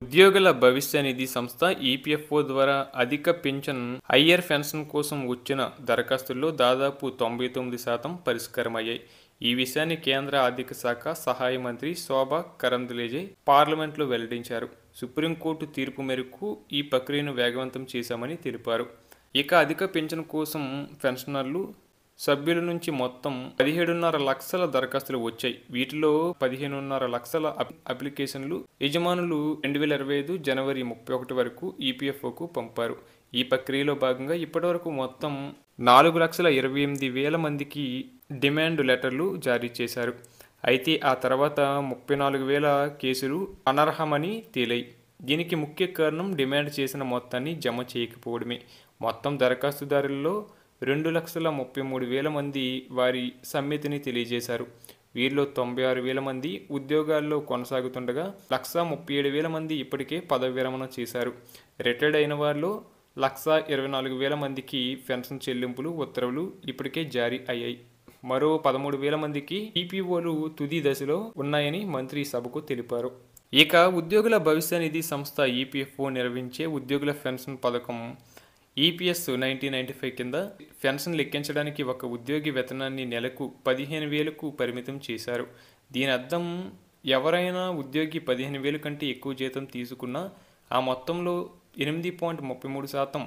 ఉద్యోగుల భవిష్య నిధి సంస్థ ఈపీఎఫ్ఓ ద్వారా అధిక పింఛన్ హయ్యర్ పెన్షన్ కోసం వచ్చిన దరఖాస్తుల్లో దాదాపు 99% పరిష్కారమయ్యాయి. ఈ విషయాన్ని కేంద్ర ఆర్థిక శాఖ సహాయ మంత్రి శోభా కరంద్లాజే పార్లమెంట్లో వెల్లడించారు. సుప్రీంకోర్టు తీర్పు మేరకు ఈ ప్రక్రియను వేగవంతం చేశామని తెలిపారు. ఇక అధిక పింఛన్ కోసం పెన్షనర్లు సభ్యుల నుంచి మొత్తం 17.5 లక్షల దరఖాస్తులు వచ్చాయి. వీటిలో 15.5 లక్షల అప్లికేషన్లు యజమానులు 2025 జనవరి 31 వరకు ఈపీఎఫ్ఓకు పంపారు. ఈ ప్రక్రియలో భాగంగా ఇప్పటివరకు మొత్తం 4,28,000 మందికి డిమాండ్ లెటర్లు జారీ చేశారు. అయితే ఆ తర్వాత 34,000 కేసులు అనర్హమని తేలాయి. దీనికి ముఖ్య కారణం డిమాండ్ చేసిన మొత్తాన్ని జమ చేయకపోవడమే. మొత్తం దరఖాస్తుదారుల్లో 2,33,000 మంది వారి సమ్మతిని తెలియజేశారు. వీరిలో 96,000 మంది ఉద్యోగాల్లో కొనసాగుతుండగా 1,37,000 మంది ఇప్పటికే పదవి విరమణ చేశారు. రిటైర్డ్ అయిన వారిలో 1,24,000 మందికి పెన్షన్ చెల్లింపులు ఉత్తర్వులు ఇప్పటికే జారీ అయ్యాయి. మరో 13,000 మందికి ఈపీఓలు తుది దశలో ఉన్నాయని మంత్రి సభకు తెలిపారు. ఇక ఉద్యోగుల భవిష్య నిధి సంస్థ ఈపీఎఫ్ఓ నిర్వహించే ఉద్యోగుల పెన్షన్ పథకం ఈపీఎస్ 1995 కింద పెన్షన్ లెక్కించడానికి ఒక ఉద్యోగి వేతనాన్ని నెలకు 15,000కు పరిమితం చేశారు. దీని అర్థం ఎవరైనా ఉద్యోగి 15,000 కంటే ఎక్కువ జీతం తీసుకున్నా ఆ మొత్తంలో 8.33%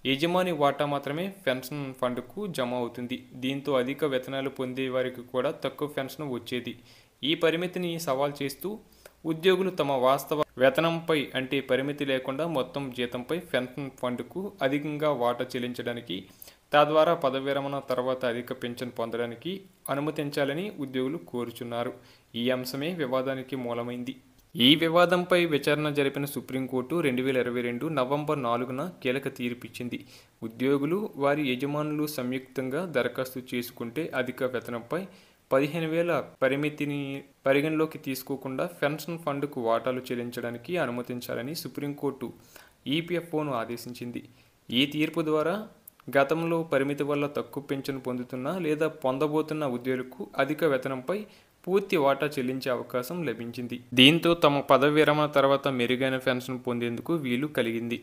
యజమాని వాటా మాత్రమే పెన్షన్ ఫండ్కు జమ అవుతుంది. దీంతో అధిక వేతనాలు పొందే వారికి కూడా తక్కువ పెన్షన్ వచ్చేది. ఈ పరిమితిని సవాల్ చేస్తూ ఉద్యోగులు తమ వాస్తవ వేతనంపై అంటే పరిమితి లేకుండా మొత్తం జీతంపై పెన్షన్ ఫండ్కు అధికంగా వాటా చెల్లించడానికి, తద్వారా పదవి విరమణ తర్వాత అధిక పింఛన్ పొందడానికి అనుమతించాలని ఉద్యోగులు కోరుచున్నారు. ఈ అంశమే వివాదానికి మూలమైంది. ఈ వివాదంపై విచారణ జరిపిన సుప్రీంకోర్టు 2022 నవంబర్ 4న కీలక తీర్పిచ్చింది. ఉద్యోగులు వారి యజమానులు సంయుక్తంగా దరఖాస్తు చేసుకుంటే అధిక వేతనంపై 15,000 పరిమితిని పరిగణలోకి తీసుకోకుండా పెన్షన్ ఫండ్కు వాటాలు చెల్లించడానికి అనుమతించాలని సుప్రీంకోర్టు ఈపీఎఫ్ఓను ఆదేశించింది. ఈ తీర్పు ద్వారా గతంలో పరిమితి వల్ల తక్కువ పింఛను పొందుతున్న లేదా పొందబోతున్న ఉద్యోగులకు అధిక వేతనంపై పూర్తి వాటా చెల్లించే అవకాశం లభించింది. దీంతో తమ పదవి విరమణ తర్వాత మెరుగైన పెన్షన్ పొందేందుకు వీలు కలిగింది.